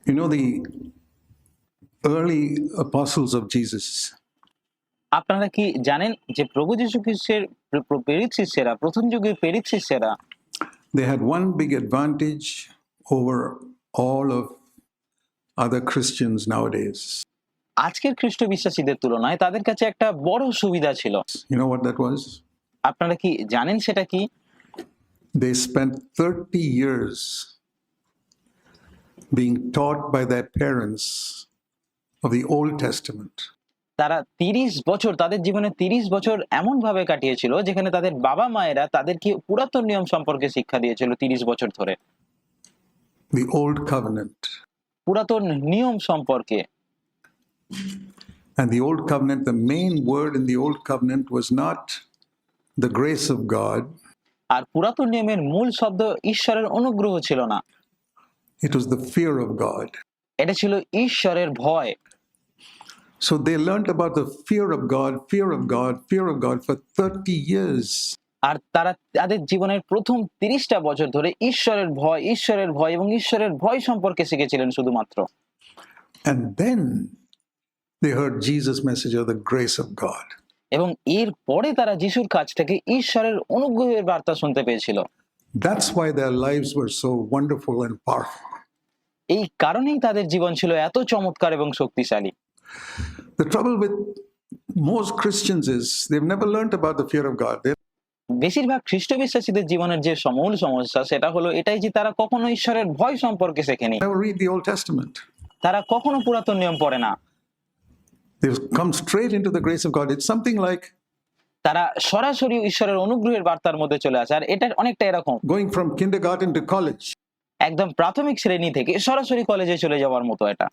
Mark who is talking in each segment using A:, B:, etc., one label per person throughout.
A: You know, the early apostles of Jesus,
B: আপনারা কি জানেন যে প্রভু যীশু খ্রিস্টের প্রেরিত শিষ্যেরা, প্রথম যুগের প্রেরিত শিষ্যেরা
A: they had one big advantage over all of other Christians nowadays.
B: আজকের খ্রিস্ট বিশ্বাসীদের তুলনায় তাদের কাছে একটা বড় সুবিধা ছিল।
A: You know what that was?
B: আপনারা কি জানেন সেটা কি?
A: They spent 30 years being taught by their parents of the Old Testament.
B: তারা 30 বছর, তাদের জীবনে 30 বছর এমন ভাবে কাটিয়েছিল যেখানে তাদের বাবা মায়েরা তাদেরকে পুরাতন নিয়ম সম্পর্কে শিক্ষা দিয়েছিল 30 বছর ধরে।
A: The Old Covenant.
B: পুরাতন নিয়ম সম্পর্কে।
A: And the Old Covenant, the main word in the Old Covenant was not the grace of God,
B: আর পুরাতন নিয়মের মূল শব্দ ঈশ্বরের অনুগ্রহ ছিল না,
A: it was the fear of God.
B: এটা ছিল ঈশ্বরের ভয়।
A: So they learned about the fear of God, fear of God, fear of God for 30 years.
B: আর তারা তাদের জীবনের প্রথম 30টা বছর ধরে ঈশ্বরের ভয় এবং ঈশ্বরের ভয় সম্পর্কে শিখেছিলেন শুধুমাত্র।
A: And then they heard Jesus' message of the grace of God.
B: এবং এর পরে তারা যিশুর কাছ থেকে ঈশ্বরের অনুগ্রহের বার্তা শুনতে পেয়েছিল।
A: That's why their lives were so wonderful and powerful.
B: এই কারণেই তাদের জীবন ছিল এত চমৎকার এবং শক্তিশালী।
A: The trouble with most Christians is they've never learned about the fear of God. They
B: বেশিরভাগ খ্রিস্ট বিশ্বাসীদের জীবনের যে মূল সমস্যা সেটা হলো এটাই যে তারা কখনো ঈশ্বরের ভয় সম্পর্কে শেখেনি।
A: never read the Old Testament.
B: তারা কখনো পুরাতন নিয়ম পড়ে না।
A: They've come straight into the grace of God. It's something like
B: তারা সরাসরি ঈশ্বরের অনুগ্রহের বার্তার মধ্যে চলে আসে। আর এটা অনেকটা এরকম
A: going from kindergarten to college.
B: একদম প্রাথমিক শ্রেণী থেকে সরাসরি কলেজে চলে যাওয়ার মতো এটা।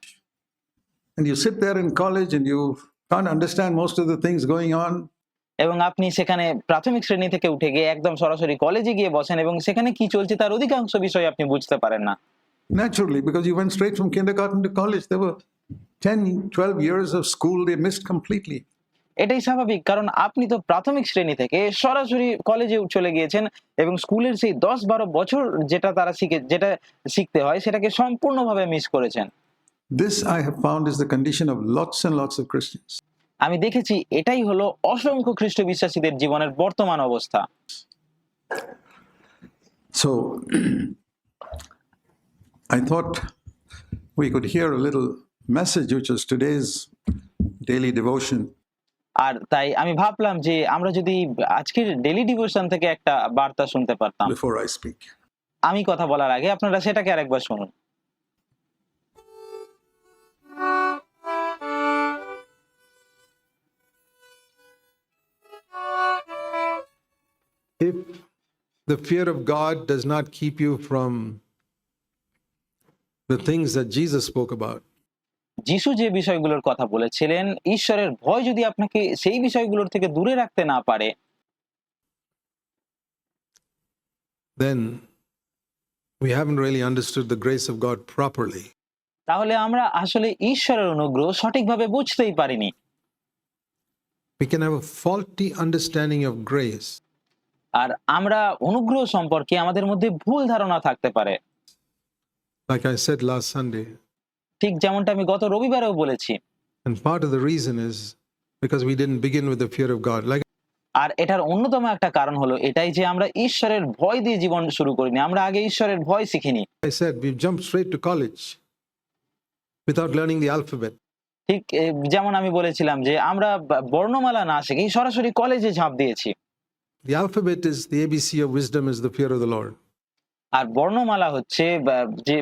A: And you sit there in college and you can't understand most of the things going on.
B: এবং আপনি সেখানে প্রাথমিক শ্রেণী থেকে উঠে গিয়ে একদম সরাসরি কলেজে গিয়ে বসেন এবং সেখানে কি চলছে তার অধিকাংশ বিষয় আপনি বুঝতে পারেন না।
A: Naturally, because you went straight from kindergarten to college. There were 10, 12 years of school they missed completely.
B: এটাই স্বাভাবিক, কারণ আপনি তো প্রাথমিক শ্রেণী থেকে সরাসরি কলেজে চলে গিয়েছেন এবং স্কুলের সেই 10-12 বছর যেটা শিখতে হয় সেটাকে সম্পূর্ণভাবে মিস করেছেন।
A: This I have found is the condition of lots and lots of Christians.
B: আমি দেখেছি এটাই হলো অসংখ্য খ্রিস্ট বিশ্বাসীদের জীবনের বর্তমান অবস্থা।
A: So I thought we could hear a little message, which is today's daily devotion.
B: আর তাই আমি ভাবলাম যে আমরা যদি আজকের ডেইলি ডিভোশন থেকে একটা বার্তা শুনতে পারতাম।
A: Before I speak,
B: আমি কথা বলার আগে আপনারা সেটাকে আরেকবার শুনুন।
C: If the fear of God does not keep you from the things that Jesus spoke about,
B: যিশু যে বিষয়গুলোর কথা বলেছিলেন, ঈশ্বরের ভয় যদি আপনাকে সেই বিষয়গুলোর থেকে দূরে রাখতে না পারে,
C: then we haven't really understood the grace of God properly.
B: তাহলে আমরা আসলে ঈশ্বরের অনুগ্রহ সঠিকভাবে বুঝতেই পারিনি।
C: We can have a faulty understanding of grace.
B: আর আমরা অনুগ্রহ সম্পর্কে আমাদের মধ্যে ভুল ধারণা থাকতে পারে।
C: Like I said last Sunday,
B: ঠিক যেমনটা আমি গত রবিবারেও বলেছি।
C: and part of the reason is because we didn't begin with the fear of God. Like
B: আর এটার অন্যতম একটা কারণ হলো এটাই যে আমরা ঈশ্বরের ভয় দিয়ে জীবন শুরু করিনি, আমরা আগে ঈশ্বরের ভয় শিখিনি।
C: I said, we've jumped straight to college without learning the alphabet.
B: ঠিক যেমন আমি বলেছিলাম যে আমরা বর্ণমালা না শিখেই সরাসরি কলেজে ঝাঁপ দিয়েছি।
C: The alphabet is the ABC of wisdom, is the fear of the Lord.
B: আর বর্ণমালা হচ্ছে যে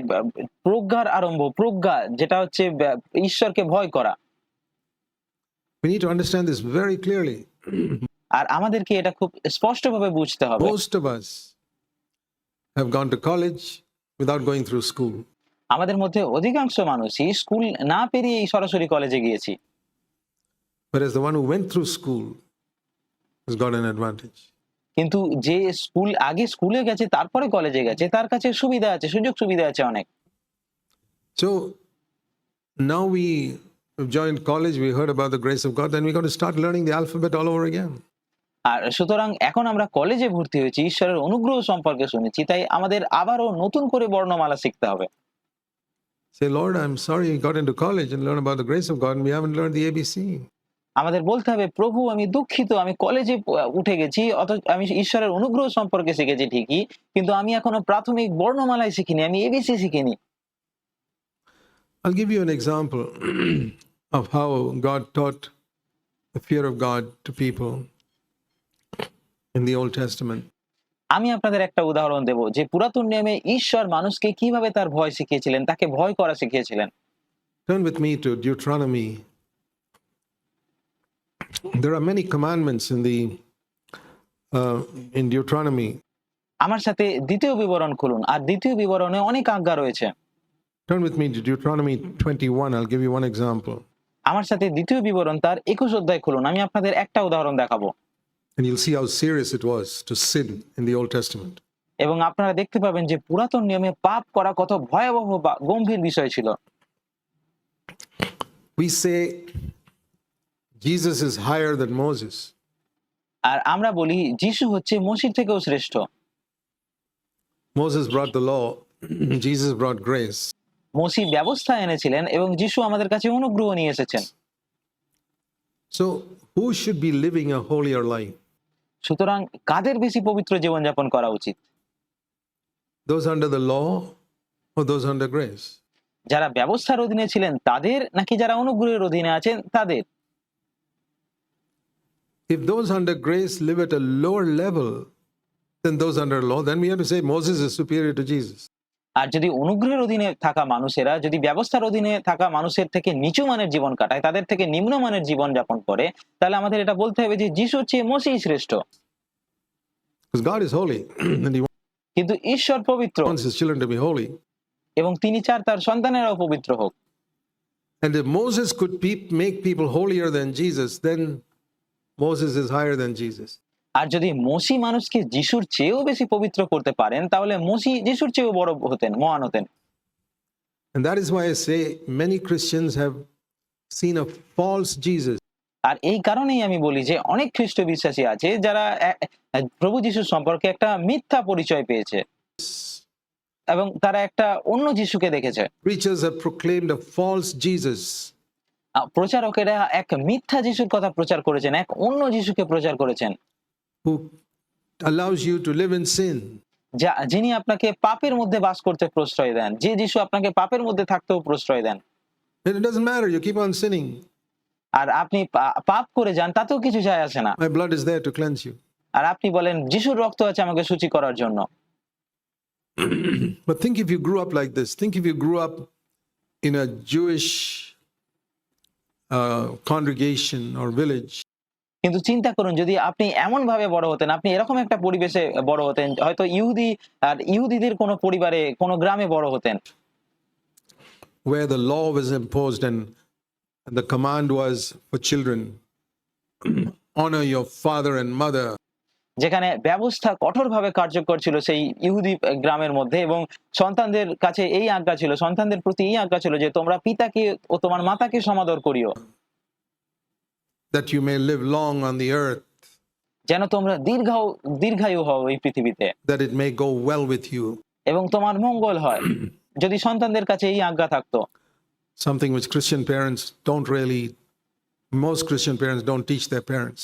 B: প্রজ্ঞার আরম্ভ, প্রজ্ঞা যেটা হচ্ছে ঈশ্বরকে ভয় করা।
C: We need to understand this very clearly.
B: আর আমাদেরকে এটা খুব স্পষ্টভাবে বুঝতে হবে।
C: Most of us have gone to college without going through school.
B: আমাদের মধ্যে অধিকাংশ মানুষই স্কুল না পেরিয়েই সরাসরি কলেজে গিয়েছি।
C: Whereas the one who went through school has got an advantage.
B: কিন্তু যে আগে স্কুলে গেছে তারপরে কলেজে গেছে তার কাছে সুবিধা আছে, সুযোগ সুবিধা আছে অনেক।
C: So now we have joined college, we heard about the grace of God, then we're going to start learning the alphabet all over again.
B: আর সুতরাং এখন আমরা কলেজে ভর্তি হয়েছি, ঈশ্বরের অনুগ্রহ সম্পর্কে শুনেছি, তাই আমাদের আবারও নতুন করে বর্ণমালা শিখতে হবে।
C: Say, Lord, I'm sorry you got into college and learned about the grace of God and we haven't learned the ABC.
B: আমাদের বলতে হবে, প্রভু আমি দুঃখিত, আমি কলেজে উঠে গেছি, আমি ঈশ্বরের অনুগ্রহ সম্পর্কে শিখেছি ঠিকই, কিন্তু আমি এখনো প্রাথমিক বর্ণমালাই শিখিনি, আমি এবিসি শিখিনি।
C: I'll give you an example of how God taught the fear of God to people in the Old Testament.
B: আমি আপনাদের একটা উদাহরণ দেব যে পুরাতন নিয়মে ঈশ্বর মানুষকে কিভাবে তার ভয় শিখিয়েছিলেন, তাকে ভয় করা শিখিয়েছিলেন।
C: Turn with me to Deuteronomy. There are many commandments in Deuteronomy.
B: আমার সাথে দ্বিতীয় বিবরণ খুলুন, আর দ্বিতীয় বিবরণে অনেক আজ্ঞা রয়েছে।
C: Turn with me to Deuteronomy 21. I'll give you one example.
B: আমার সাথে দ্বিতীয় বিবরণ তার 21 অধ্যায় খুলুন, আমি আপনাদের একটা উদাহরণ দেখাবো।
C: And you'll see how serious it was to sin in the Old Testament.
B: এবং আপনারা দেখতে পাবেন যে পুরাতন নিয়মে পাপ করা কত ভয়াবহ বা গম্ভীর বিষয় ছিল।
C: We say Jesus is higher than Moses.
B: আর আমরা বলি যিশু হচ্ছে মসির থেকেও শ্রেষ্ঠ।
C: Moses brought the law, Jesus brought grace.
B: মসি ব্যবস্থা এনেছিলেন এবং যিশু আমাদের কাছে অনুগ্রহ নিয়ে এসেছেন।
C: So who should be living a holier life?
B: সুতরাং কাদের বেশি পবিত্র জীবনযাপন করা উচিত?
C: Those under the law or those under grace?
B: যারা ব্যবস্থার অধীনে ছিলেন তাদের, নাকি যারা অনুগ্রহের অধীনে আছেন তাদের?
C: If those under grace live at a lower level than those under law, then we have to say Moses is superior to Jesus.
B: আর যদি অনুগ্রহের অধীনে থাকা মানুষেরা যদি ব্যবস্থার অধীনে থাকা মানুষের থেকে নিচু মানের জীবন কাটায়, তাদের থেকে নিম্ন মানের জীবন যাপন করে, তাহলে আমাদের এটা বলতে হবে যে যিশুর চেয়ে মসিই শ্রেষ্ঠ।
C: Because God is holy and He
B: কিন্তু ঈশ্বর পবিত্র
C: wants His children to be holy.
B: এবং তিনি চান তার সন্তানেরাও পবিত্র হোক।
C: And if Moses could make people holier than Jesus, then Moses is higher than Jesus.
B: আর যদি মসি মানুষকে যিশুর চেয়েও বেশি পবিত্র করতে পারেন, তাহলে মসি যিশুর চেয়েও বড় হতেন, মহান হতেন।
C: And that is why I say many Christians have seen a false Jesus.
B: আর এই কারণেই আমি বলি যে অনেক খ্রিস্ট বিশ্বাসী আছে যারা প্রভু যিশু সম্পর্কে একটা মিথ্যা পরিচয় পেয়েছে এবং তারা একটা অন্য যিশুকে দেখেছে।
C: Preachers have proclaimed a false Jesus.
B: প্রচারকেরা এক মিথ্যা যিশুর কথা প্রচার করেছেন, এক অন্য যিশুকে প্রচার করেছেন,
C: who allows you to live in sin.
B: যিনি আপনাকে পাপের মধ্যে বাস করতে প্রশ্রয় দেন, যে যিশু আপনাকে পাপের মধ্যে থাকতেও প্রশ্রয় দেন।
C: And it doesn't matter, you keep on sinning.
B: আর আপনি পাপ করে যান, তাতেও কিছু যায় আসে না।
C: My blood is there to cleanse you.
B: আর আপনি বলেন যিশুর রক্ত আছে আমাকে শুচি করার জন্য।
C: But think if you grew up like this, think if you grew up in a Jewish congregation or village.
B: কিন্তু চিন্তা করুন, যদি আপনি এমন ভাবে বড় হতেন, আপনি এরকম একটা পরিবেশে বড় হতেন, হয়তো ইহুদিদের কোনো পরিবারে, কোনো গ্রামে বড় হতেন,
C: where the law was imposed and the command was for children, honor your father and mother.
B: যেখানে ব্যবস্থা কঠোরভাবে কার্যকর ছিল সেই ইহুদি গ্রামের মধ্যে, এবং সন্তানদের কাছে এই আজ্ঞা ছিল, সন্তানদের প্রতি এই আজ্ঞা ছিল যে তোমরা পিতাকে ও তোমার মাতাকে সমাদর করিও,
C: that you may live long on the earth,
B: যেন তোমরা দীর্ঘায়ু হও এই পৃথিবীতে,
C: that it may go well with you.
B: এবং তোমার মঙ্গল হয়। যদি সন্তানদের কাছে এই আজ্ঞা থাকতো,
C: something which most Christian parents don't teach their parents.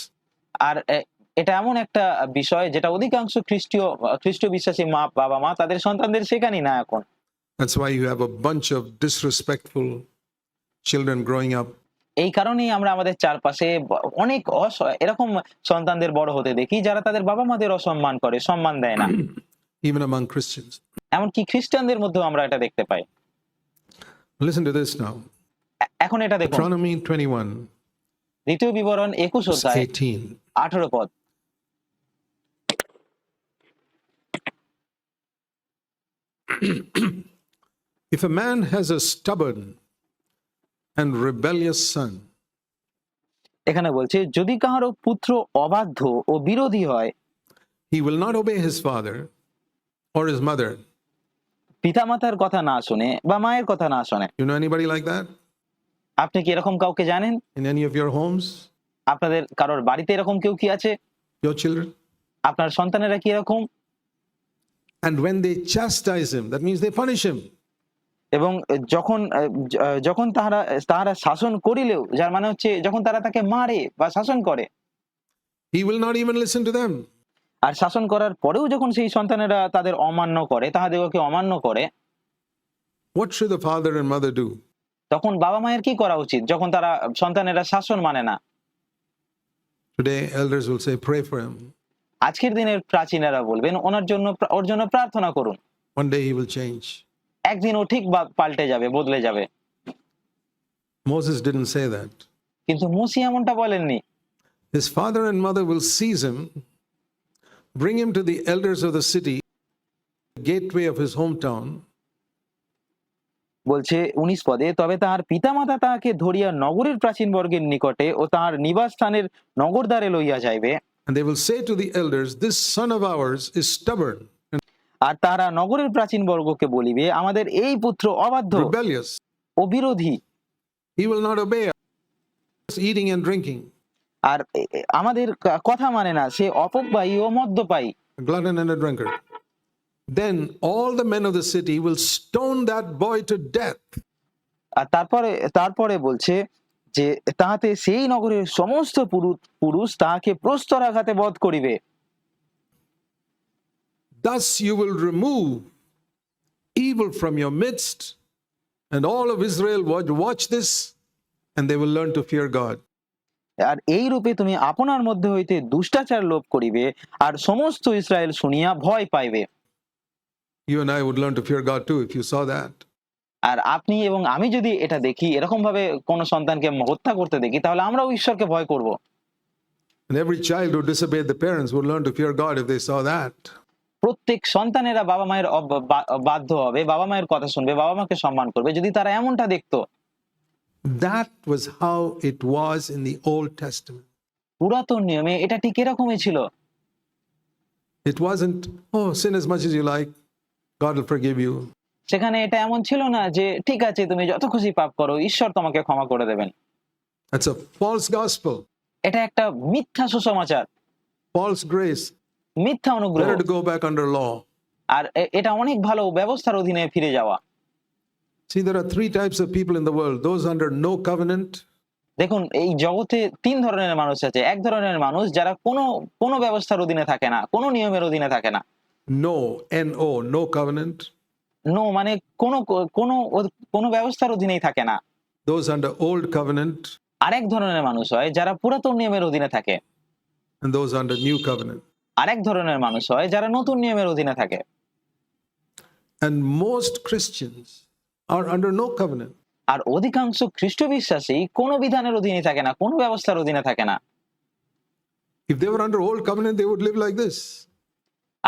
B: আর এটা এমন একটা বিষয় যেটা অধিকাংশ খ্রিস্ট বিশ্বাসী বাবা মা তাদের সন্তানদের শেখানি না এখন।
C: That's why you have a bunch of disrespectful children growing up.
B: এই কারণেই আমরা আমাদের চারপাশে অনেক এরকম সন্তানদের বড় হতে দেখি যারা তাদের বাবা মাদের অসম্মান করে, সম্মান দেয় না।
C: Even among Christians.
B: এমনকি খ্রিস্টানদের মধ্যেও আমরা এটা দেখতে পাই।
C: Listen to this now.
B: এখন এটা দেখুন,
C: Deuteronomy 21.
B: দ্বিতীয় বিবরণ 21 অধ্যায় 18 পদ।
C: If a man has a stubborn and rebellious son,
B: এখানে বলছে যদি কাহারো পুত্র অবাধ্য ও বিরোধী হয়,
C: he will not obey his father or his mother.
B: পিতামাতার কথা না শুনে বা মায়ের কথা না শুনে।
C: You know anybody like that?
B: আপনি কি এরকম কাউকে জানেন?
C: In any of your homes?
B: আপনাদের কারোর বাড়িতে এরকম কেউ কি আছে?
C: Your children?
B: আপনার সন্তানেরা কি এরকম?
C: And when they chastise him, that means they punish him.
B: এবং যখন তাহারা তাহারা শাসন করিলেও, যার মানে হচ্ছে যখন তারা তাকে মারে বা শাসন করে,
C: he will not even listen to them.
B: আর শাসন করার পরেও যখন সেই সন্তানেরা তাদের অমান্য করে, তাহাদিগকে অমান্য করে,
C: What should the father and mother do?
B: তখন বাবা মায়ের কি করা উচিত যখন তারা সন্তানেরা শাসন মানে না?
C: Today, elders will say, pray for him.
B: আজকের দিনের প্রাচীনেরা বলবেন ওর জন্য প্রার্থনা করুন,
C: One day he will change.
B: একদিন ও ঠিক পাল্টে যাবে, বদলে যাবে।
C: Moses didn't say that.
B: কিন্তু মুসি এমনটা বলেননি।
C: His father and mother will seize him, bring him to the elders of the city, gateway of his hometown,
B: বলছে 19 পদে, তবে তাহার পিতামাতা তাহাকে ধরিয়া নগরের প্রাচীন বর্গের নিকটে ও তাহার নিবাস স্থানের নগরদ্বারে লইয়া যাইবে,
C: and they will say to the elders, this son of ours is stubborn and
B: আর তারা নগরের প্রাচীন বর্গকে বলিবে, আমাদের এই পুত্র অবাধ্য
C: rebellious.
B: ও বিরোধী,
C: He will not obey us, eating and drinking,
B: আর আমাদের কথা মানে না, সে অপব্যয়ী ও মদ্যপায়ী।
C: a glutton and a drunkard. Then all the men of the city will stone that boy to death.
B: আর তারপরে বলছে যে তাহাতে সেই নগরের সমস্ত পুরুষ তাহাকে প্রস্তরাঘাতে বধ করিবে।
C: Thus you will remove evil from your midst, and all of Israel watch this, and they will learn to fear God.
B: আর এই রূপে তুমি আপনার মধ্যে হইতে দুষ্টাচার লোপ করিবে, আর সমস্ত ইসরায়েল শুনিয়া ভয় পাইবে।
C: You and I would learn to fear God too if you saw that.
B: আর আপনি এবং আমি যদি এটা দেখি, এরকম ভাবে কোন সন্তানকে হত্যা করতে দেখি, তাহলে আমরাও ঈশ্বরকে ভয় করব।
C: And every child who disobeyed the parents would learn to fear God if they saw that.
B: প্রত্যেক সন্তানেরা বাবা মায়ের বাধ্য হবে, বাবা মায়ের কথা শুনবে, বাবা মাকে সম্মান করবে যদি তারা এমনটা দেখতো।
C: That was how it was in the Old Testament.
B: পুরাতন নিয়মে এটা ঠিক এরকমই ছিল।
C: It wasn't, oh, sin as much as you like, God will forgive you.
B: সেখানে এটা এমন ছিল না যে ঠিক আছে তুমি যত খুশি পাপ করো, ঈশ্বর তোমাকে ক্ষমা করে দেবেন।
C: That's a false gospel,
B: এটা একটা মিথ্যা সুসমাচার,
C: false grace.
B: মিথ্যা অনুগ্রহ।
C: Better to go back under law.
B: আর এটা অনেক ভালো ব্যবস্থার অধীনে ফিরে যাওয়া।
C: See, there are three types of people in the world: those under no covenant,
B: দেখুন, এই জগতে 3 ধরনের মানুষ আছে। এক ধরনের মানুষ যারা কোনো ব্যবস্থার অধীনে থাকে না, কোনো নিয়মের অধীনে থাকে না।
C: no, no covenant.
B: নো মানে কোনো ব্যবস্থার অধীনেই থাকে না।
C: Those under old covenant,
B: আরেক ধরনের মানুষ হয় যারা পুরাতন নিয়মের অধীনে থাকে।
C: and those under new covenant.
B: আরেক ধরনের মানুষ হয় যারা নতুন নিয়মের অধীনে থাকে।
C: And most Christians are under no covenant.
B: আর অধিকাংশ খ্রিস্ট বিশ্বাসী কোনো বিধানের অধীনে থাকে না, কোনো ব্যবস্থার অধীনে থাকে না।
C: If they were under old covenant, they would live like this.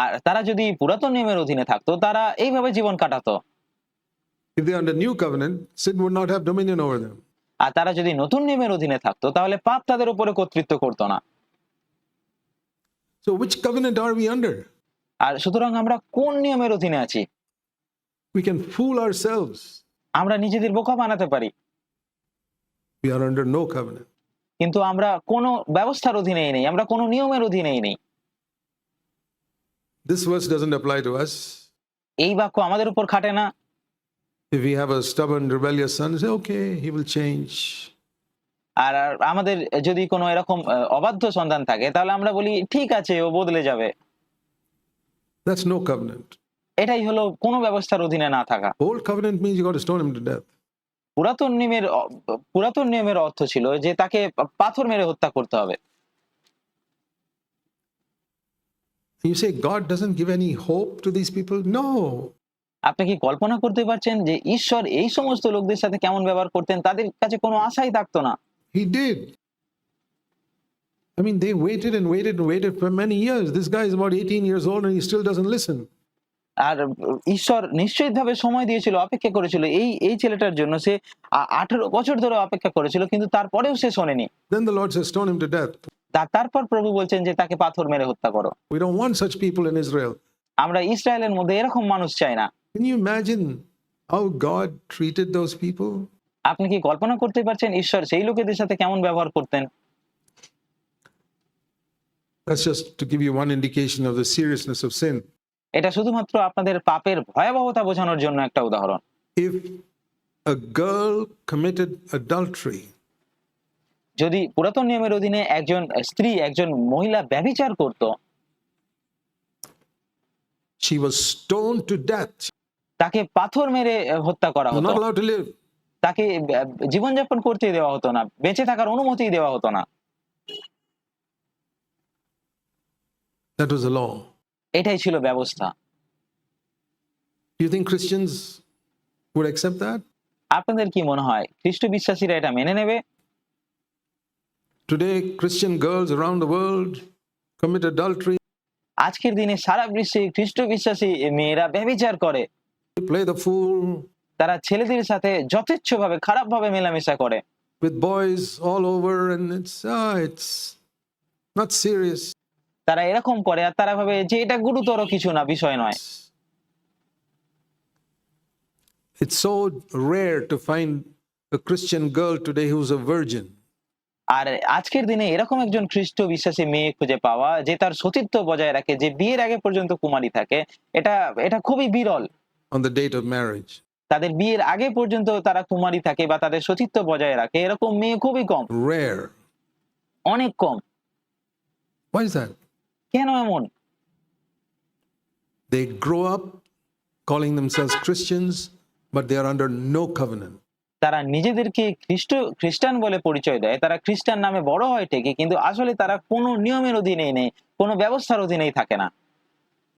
B: আর তারা যদি পুরাতন নিয়মের অধীনে থাকতো, তারা এইভাবে জীবন কাটাতো।
C: If they're under new covenant, sin would not have dominion over them.
B: আর তারা যদি নতুন নিয়মের অধীনে থাকতো, তাহলে পাপ তাদের উপরে কর্তৃত্ব করতো না।
C: So which covenant are we under?
B: আর সুতরাং আমরা কোন নিয়মের অধীনে আছি?
C: We can fool ourselves.
B: আমরা নিজেদের বোকা বানাতে পারি,
C: We are under no covenant.
B: কিন্তু আমরা কোনো ব্যবস্থার অধীনেই নেই, আমরা কোনো নিয়মের অধীনেই নেই।
C: This verse doesn't apply to us.
B: এই বাক্য আমাদের উপর খাটে না।
C: If we have a stubborn, rebellious son, say, okay, he will change.
B: আর আমাদের যদি কোনো এরকম অবাধ্য সন্তান থাকে, তাহলে আমরা বলি ঠিক আছে, ও বদলে যাবে।
C: That's no covenant.
B: এটাই হলো কোনো ব্যবস্থার অধীনে না থাকা।
C: Old covenant means you got to stone him to death.
B: পুরাতন নিয়মের অর্থ ছিল যে তাকে পাথর মেরে হত্যা করতে হবে।
C: You say God doesn't give any hope to these people? No.
B: আপনি কি কল্পনা করতে পারছেন যে ঈশ্বর এই সমস্ত লোকদের সাথে কেমন ব্যবহার করতেন? তাদের কাছে কোনো আশাই থাকতো না।
C: He did. I mean, they waited and waited and waited for many years. This guy is about 18 years old and he still doesn't listen.
B: আর ঈশ্বর নিশ্চয়ভাবে সময় দিয়েছিল, অপেক্ষা করেছিল এই ছেলেটার জন্য। সে 18 বছর ধরে অপেক্ষা করেছিল, কিন্তু তারপরেও সে শোনেনি।
C: Then the Lord says, stone him to death.
B: তারপর প্রভু বলছেন যে তাকে পাথর মেরে হত্যা করো।
C: We don't want such people in Israel.
B: আমরা ইসরায়েলের মধ্যে এরকম মানুষ চাই না।
C: Can you imagine how God treated those people?
B: আপনি কি কল্পনা করতে পারছেন ঈশ্বর সেই লোকেদের সাথে কেমন ব্যবহার করতেন?
C: That's just to give you one indication of the seriousness of sin.
B: এটা শুধুমাত্র আপনাদের পাপের ভয়াবহতা বোঝানোর জন্য একটা উদাহরণ।
C: if a girl committed adultery,
B: যদি পুরাতন নিয়মের অধীনে একজন স্ত্রী একজন মহিলা ব্যভিচার করত,
C: she was stoned to death.
B: তাকে পাথর মেরে হত্যা করা
C: She was
B: হতো,
C: not allowed to live.
B: তাকে জীবনযাপন করতে দেওয়া হতো না, বেঁচে থাকার অনুমতি দেওয়া হতো না।
C: That was the law.
B: এটাই ছিল ব্যবস্থা।
C: Do you think Christians would accept that?
B: আপনাদের কি মনে হয় খ্রিস্ট বিশ্বাসীরা এটা মেনে নেবে?
C: Today, Christian girls around the world commit adultery,
B: আজকের দিনে সারা বিশ্বে খ্রিস্ট বিশ্বাসী মেয়েরা ব্যভিচার করে,
C: play the fool
B: তারা ছেলেদের সাথে যথেচ্ছভাবে খারাপভাবে মেলামেশা করে,
C: with boys all over, and it's not serious.
B: তারা এরকম করে আর তারা ভাবে যে এটা গুরুতর কিছু না, বিষয় নয়।
C: It's so rare to find a Christian girl today who's a virgin.
B: আর আজকের দিনে এরকম একজন খ্রিস্ট বিশ্বাসী মেয়ে খুঁজে পাওয়া যে তার সতীত্ব বজায় রাখে, যে বিয়ের আগে পর্যন্ত কুমারী থাকে, এটা এটা খুবই বিরল।
C: On the date of marriage.
B: তাদের বিয়ের আগে পর্যন্ত তারা কুমারী থাকে বা তাদের সতীত্ব বজায় রাখে, এরকম মেয়ে খুবই কম,
C: Rare.
B: অনেক কম।
C: Why is that?
B: কেন এমন?
C: They grow up calling themselves Christians, but they are under no covenant.
B: তারা নিজেদেরকে খ্রিস্টান বলে পরিচয় দেয়, তারা খ্রিস্টান নামে বড় হয় ঠিকই, কিন্তু আসলে তারা কোনো নিয়মের অধীনেই নেই, কোনো ব্যবস্থার অধীনেই থাকে না।